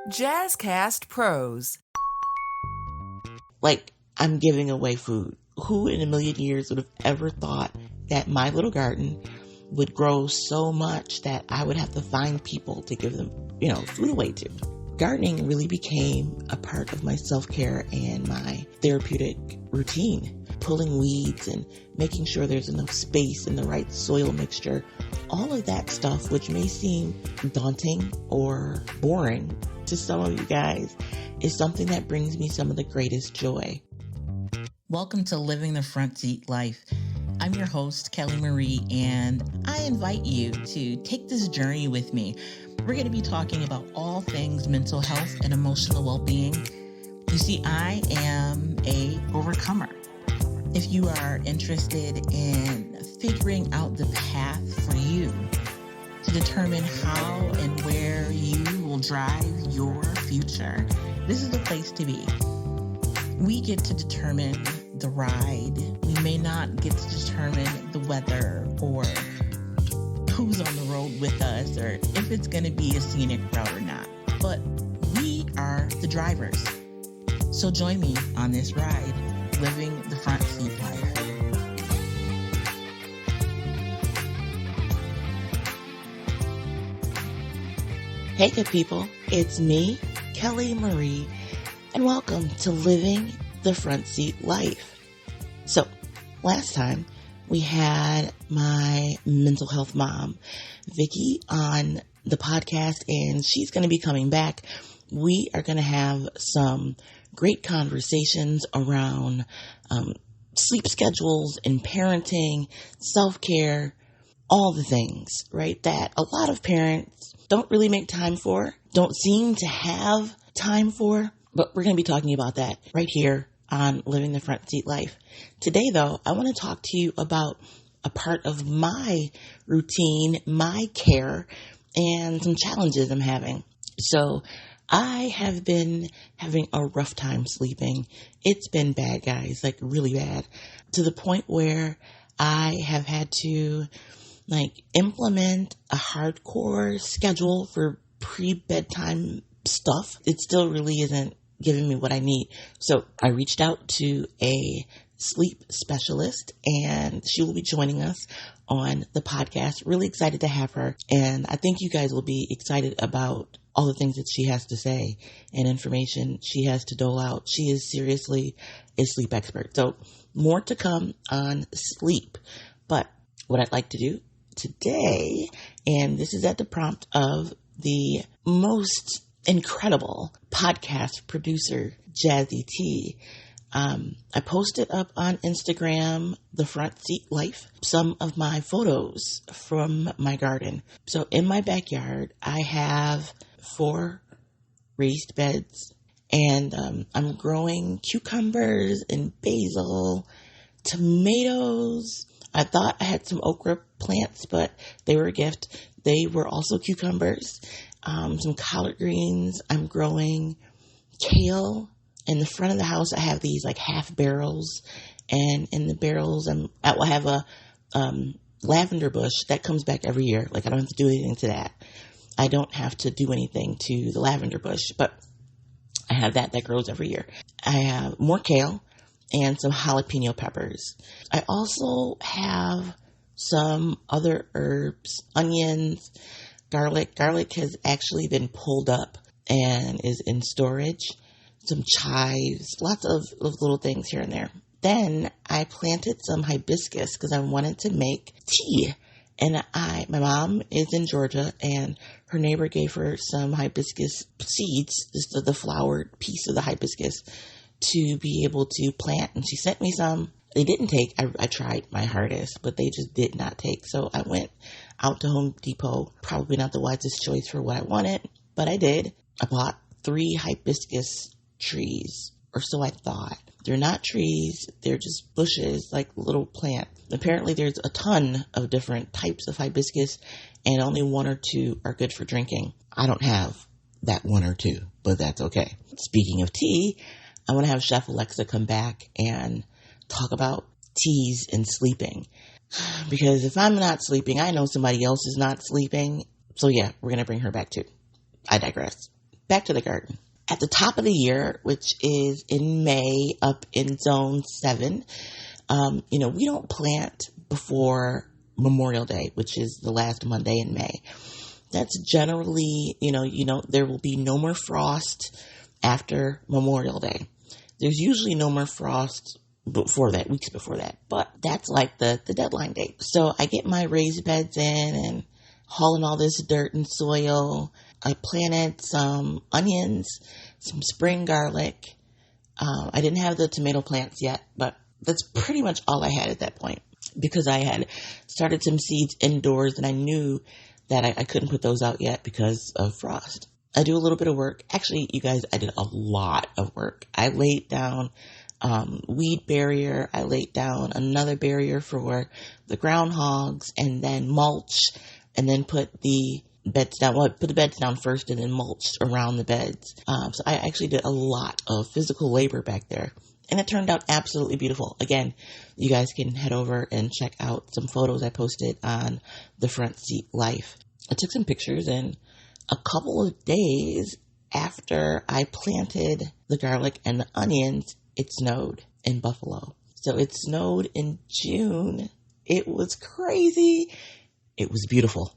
JazzCast Pros. Like, I'm giving away food. Who in a million years would have ever thought that my little garden would grow so much that I would have to find people to give them, food away to? Gardening really became a part of my self-care and my therapeutic routine. Pulling weeds and making sure there's enough space and the right soil mixture. All of that stuff, which may seem daunting or boring to some of you guys, is something that brings me some of the greatest joy. Welcome to Living the Front Seat Life. I'm your host, Kelly Marie, and I invite you to take this journey with me. We're going to be talking about all things mental health and emotional well-being. You see, I am a overcomer. If you are interested in figuring out the path for you to determine how and where you will drive your future, this is the place to be. We get to determine the ride. We may not get to determine the weather or who's on the road with us or if it's going to be a scenic route or not. But we are the drivers. So join me on this ride, living the front seat life. Hey good people, it's me, Kelly Marie, and welcome to Living the Front Seat Life. So, last time we had my mental health mom, Vicky, on the podcast, and she's going to be coming back. We are going to have some great conversations around sleep schedules and parenting, self-care, all the things, right, that a lot of parents don't really make time for, don't seem to have time for, but we're going to be talking about that right here on Living the Front Seat Life. Today, though, I want to talk to you about a part of my routine, my care, and some challenges I'm having. So, I have been having a rough time sleeping. It's been bad, guys, like really bad, to the point where I have had to implement a hardcore schedule for pre-bedtime stuff. It still really isn't giving me what I need. So I reached out to a sleep specialist and she will be joining us on the podcast. Really excited to have her. And I think you guys will be excited about all the things that she has to say and information she has to dole out. She is seriously a sleep expert. So more to come on sleep. But what I'd like to do today, and this is at the prompt of the most incredible podcast producer, Jazzy T. I posted up on Instagram, The Front Seat Life, some of my photos from my garden. So in my backyard, I have 4 raised beds, and I'm growing cucumbers and basil, tomatoes. I thought I had some okra plants, but they were a gift. They were also cucumbers, some collard greens. I'm growing kale. In the front of the house, I have these half barrels, and in the barrels, I have a lavender bush that comes back every year. I don't have to do anything to that. I don't have to do anything to the lavender bush, but I have that grows every year. I have more kale and some jalapeno peppers. I also have some other herbs, onions, garlic. Garlic has actually been pulled up and is in storage. Some chives, lots of little things here and there. Then I planted some hibiscus because I wanted to make tea. And my mom is in Georgia, and her neighbor gave her some hibiscus seeds, just the flowered piece of the hibiscus, to be able to plant. And she sent me some. They didn't take. I tried my hardest, but they just did not take. So I went out to Home Depot. Probably not the wisest choice for what I wanted, but I did. I bought 3 hibiscus trees, or so I thought. They're not trees, they're just bushes, little plants. Apparently there's a ton of different types of hibiscus, and only 1 or 2 are good for drinking. I don't have that 1 or 2, but that's okay. Speaking of tea, I want to have Chef Alexa come back and talk about teas and sleeping. Because if I'm not sleeping, I know somebody else is not sleeping. So yeah, we're going to bring her back too. I digress. back to the garden. At the top of the year, which is in May up in zone 7, we don't plant before Memorial Day, which is the last Monday in May. That's generally, there will be no more frost after Memorial Day. There's usually no more frost before that, weeks before that, but that's like the deadline date. So I get my raised beds in and hauling all this dirt and soil. I planted some onions, some spring garlic. I didn't have the tomato plants yet, but that's pretty much all I had at that point because I had started some seeds indoors and I knew that I couldn't put those out yet because of frost. I do a little bit of work. Actually, you guys, I did a lot of work. I laid down weed barrier. I laid down another barrier for the groundhogs and then mulch and then put the beds down. Well, I put the beds down first and then mulched around the beds. So I actually did a lot of physical labor back there. And it turned out absolutely beautiful. Again, you guys can head over and check out some photos I posted on the Front Seat Life. I took some pictures, and a couple of days after I planted the garlic and the onions, it snowed in Buffalo. So it snowed in June. It was crazy. It was beautiful,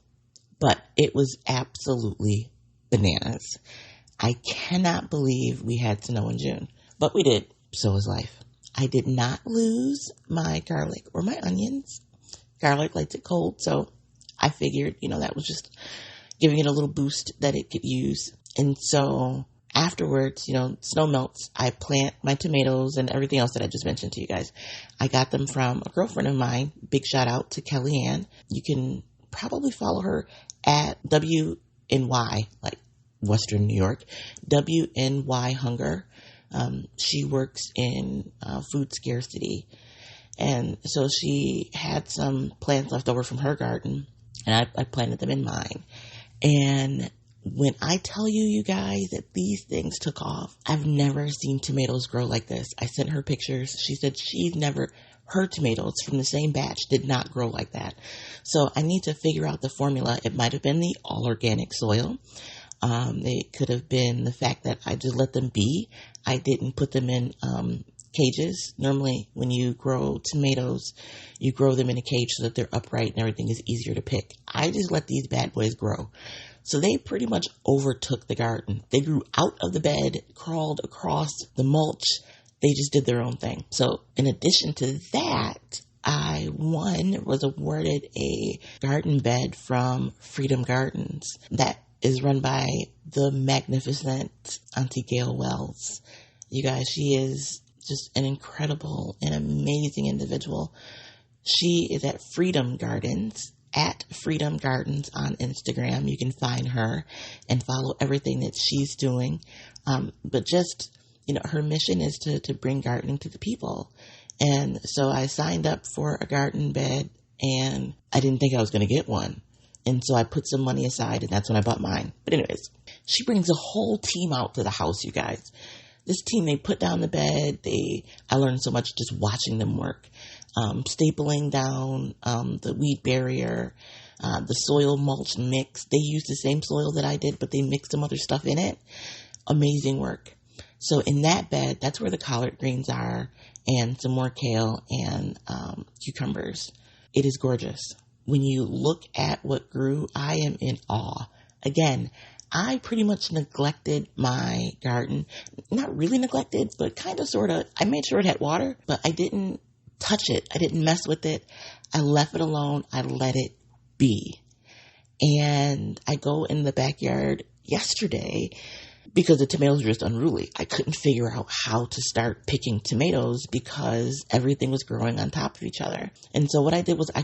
but it was absolutely bananas. I cannot believe we had snow in June, but we did. So is life. I did not lose my garlic or my onions. Garlic likes it cold, so I figured, that was just giving it a little boost that it could use. And so afterwards, snow melts. I plant my tomatoes and everything else that I just mentioned to you guys. I got them from a girlfriend of mine. Big shout out to Kellyanne. You can probably follow her at WNY, like Western New York, WNY Hunger. She works in food scarcity. And so she had some plants left over from her garden, and I planted them in mine. And when I tell you guys that these things took off, I've never seen tomatoes grow like this. I sent her pictures. She said her tomatoes from the same batch did not grow like that. So I need to figure out the formula. It might have been the all organic soil. It could have been the fact that I just let them be. I didn't put them in cages. Normally, when you grow tomatoes, you grow them in a cage so that they're upright and everything is easier to pick. I just let these bad boys grow. So they pretty much overtook the garden. They grew out of the bed, crawled across the mulch. They just did their own thing. So in addition to that, I was awarded a garden bed from Freedom Gardens that is run by the magnificent Auntie Gayle Wells. You guys, she is just an incredible and amazing individual. She is at Freedom Gardens, at Freedom Gardens on Instagram. You can find her and follow everything that she's doing. But just, her mission is to bring gardening to the people. And so I signed up for a garden bed, and I didn't think I was going to get one. And so I put some money aside, and that's when I bought mine. But anyways, she brings a whole team out to the house, you guys. This team, they put down the bed. I learned so much just watching them work. Stapling down the weed barrier, the soil mulch mix. They used the same soil that I did, but they mixed some other stuff in it. Amazing work. So in that bed, that's where the collard greens are, and some more kale and cucumbers. It is gorgeous. When you look at what grew, I am in awe. Again, I pretty much neglected my garden. Not really neglected, but kind of sort of. I made sure it had water, but I didn't touch it. I didn't mess with it. I left it alone. I let it be. And I go in the backyard yesterday because the tomatoes were just unruly. I couldn't figure out how to start picking tomatoes because everything was growing on top of each other. And so what I did was I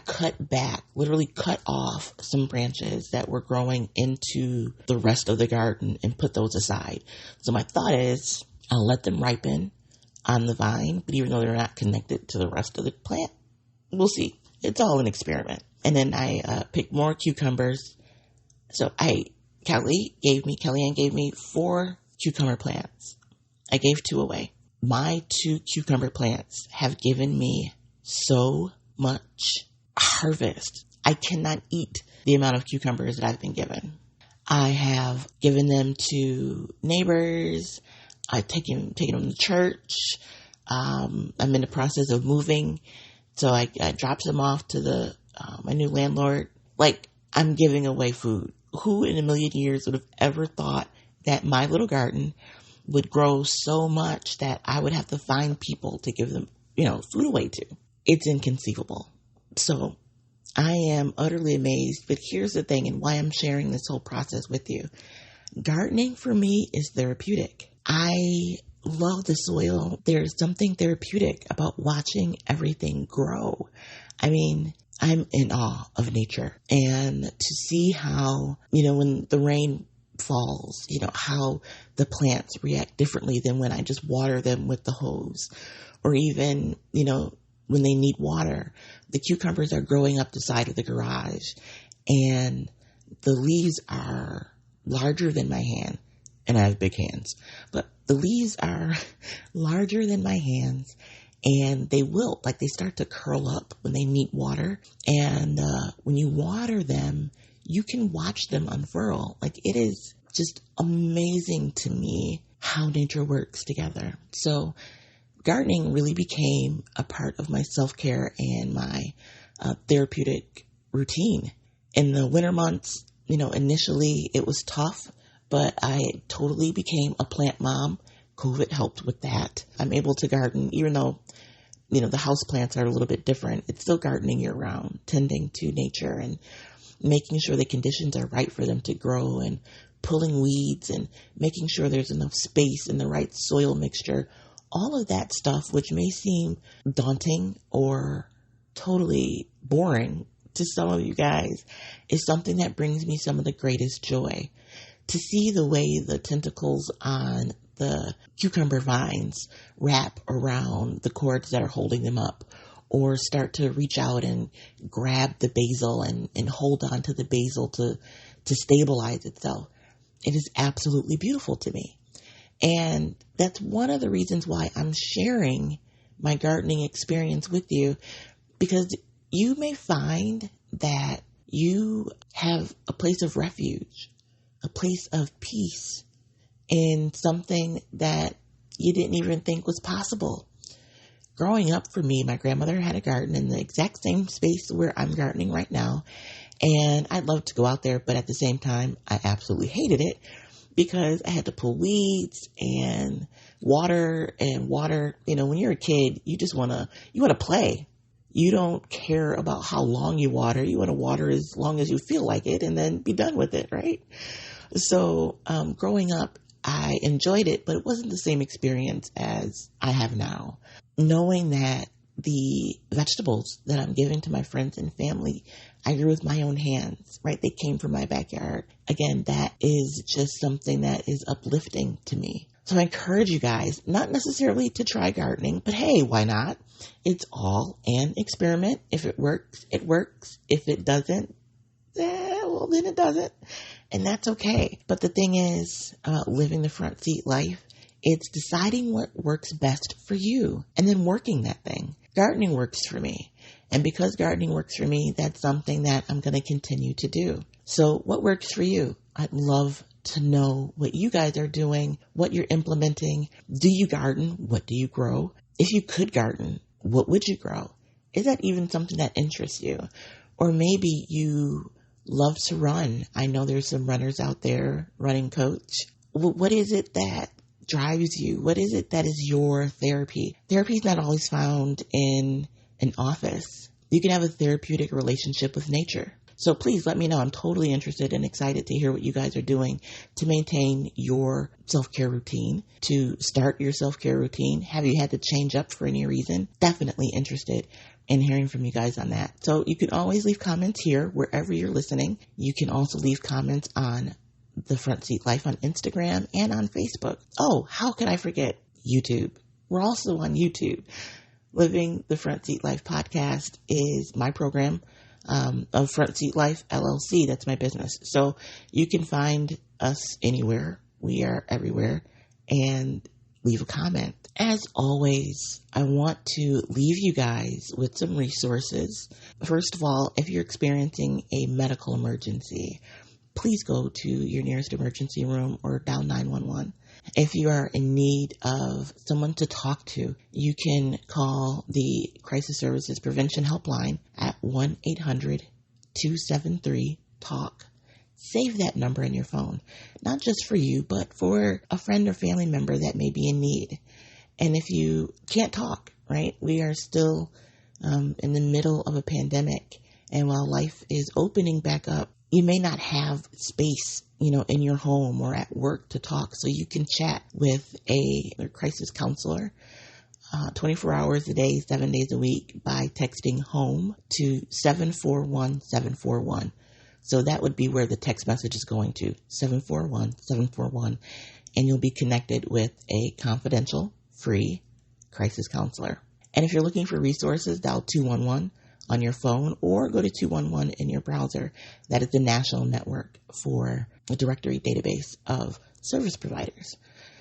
literally cut off some branches that were growing into the rest of the garden and put those aside. So my thought is I'll let them ripen on the vine, but even though they're not connected to the rest of the plant, we'll see. It's all an experiment. And then I picked more cucumbers. So Kellyanne gave me 4 cucumber plants. I gave 2 away. My 2 cucumber plants have given me so much harvest. I cannot eat the amount of cucumbers that I've been given. I have given them to neighbors. I've taken them to church. I'm in the process of moving. So I dropped them off to my new landlord. Like, I'm giving away food. Who in a million years would have ever thought that my little garden would grow so much that I would have to find people to give them, food away to? It's inconceivable. So I am utterly amazed. But here's the thing, and why I'm sharing this whole process with you. Gardening for me is therapeutic. I love the soil. There's something therapeutic about watching everything grow. I mean, I'm in awe of nature, and to see how, when the rain falls, how the plants react differently than when I just water them with the hose, or even, when they need water. The cucumbers are growing up the side of the garage, and the leaves are larger than my hand, and I have big hands, but the leaves are larger than my hands, and they wilt, like they start to curl up when they need water. And when you water them, you can watch them unfurl. Like, it is just amazing to me how nature works together. So gardening really became a part of my self-care and my therapeutic routine. In the winter months, initially it was tough, but I totally became a plant mom. COVID helped with that. I'm able to garden, even though, the house plants are a little bit different. It's still gardening year round, tending to nature and making sure the conditions are right for them to grow, and pulling weeds and making sure there's enough space and the right soil mixture. All of that stuff, which may seem daunting or totally boring to some of you guys, is something that brings me some of the greatest joy. To see the way the tentacles on the cucumber vines wrap around the cords that are holding them up, or start to reach out and grab the basil and hold on to the basil to stabilize itself. It is absolutely beautiful to me. And that's one of the reasons why I'm sharing my gardening experience with you, because you may find that you have a place of refuge, a place of peace in something that you didn't even think was possible. Growing up for me, my grandmother had a garden in the exact same space where I'm gardening right now. And I'd love to go out there, but at the same time, I absolutely hated it because I had to pull weeds and water. When you're a kid, you want to play. You don't care about how long you water. You want to water as long as you feel like it and then be done with it, right? So growing up, I enjoyed it, but it wasn't the same experience as I have now. Knowing that the vegetables that I'm giving to my friends and family, I grew with my own hands, right? They came from my backyard. Again, that is just something that is uplifting to me. So I encourage you guys, not necessarily to try gardening, but hey, why not? It's all an experiment. If it works, it works. If it doesn't, then it doesn't. And that's okay. But the thing is, living the front seat life, it's deciding what works best for you and then working that thing. Gardening works for me. And because gardening works for me, that's something that I'm going to continue to do. So what works for you? I'd love to know what you guys are doing, what you're implementing. Do you garden? What do you grow? If you could garden, what would you grow? Is that even something that interests you? Or maybe you love to run. I know there's some runners out there, running coach. What is it that drives you? What is it that is your therapy? Therapy is not always found in an office. You can have a therapeutic relationship with nature. So please let me know. I'm totally interested and excited to hear what you guys are doing to maintain your self-care routine, to start your self-care routine. Have you had to change up for any reason? Definitely interested in hearing from you guys on that. So you can always leave comments here wherever you're listening. You can also leave comments on The Front Seat Life on Instagram and on Facebook. Oh, how could I forget YouTube? We're also on YouTube. Living the Front Seat Life podcast is my program of Front Seat Life LLC. That's my business. So you can find us anywhere. We are everywhere. And leave a comment. As always, I want to leave you guys with some resources. First of all, if you're experiencing a medical emergency, please go to your nearest emergency room or dial 911. If you are in need of someone to talk to, you can call the Crisis Services Prevention Hotline at 1-800-273-TALK. Save that number in your phone, not just for you, but for a friend or family member that may be in need. And if you can't talk, right, we are still in the middle of a pandemic. And while life is opening back up, you may not have space, in your home or at work to talk. So you can chat with a crisis counselor 24 hours a day, 7 days a week by texting HOME to 741-741. So that would be where the text message is going to, 741-741. And you'll be connected with a confidential, free crisis counselor. And if you're looking for resources, dial 211 on your phone or go to 211 in your browser. That is the national network for a directory database of service providers.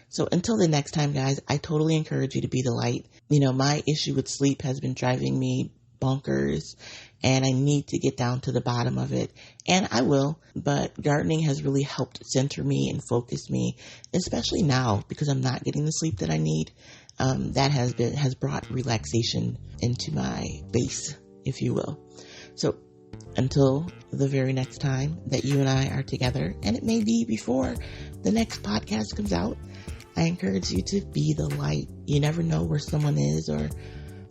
So until the next time, guys, I totally encourage you to be the light. My issue with sleep has been driving me bonkers, and I need to get down to the bottom of it. And I will, but gardening has really helped center me and focus me, especially now because I'm not getting the sleep that I need. That has brought relaxation into my base, if you will. So until the very next time that you and I are together, and it may be before the next podcast comes out, I encourage you to be the light. You never know where someone is or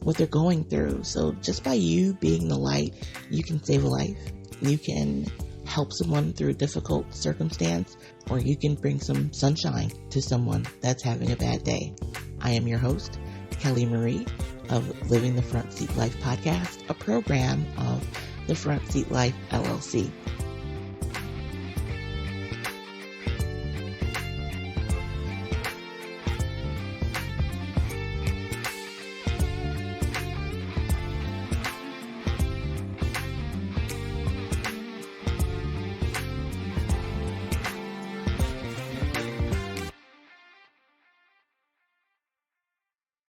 what they're going through. So just by you being the light, you can save a life. You can help someone through a difficult circumstance, or you can bring some sunshine to someone that's having a bad day. I am your host, Kelly Marie of Living the Front Seat Life podcast, a program of the Front Seat Life LLC.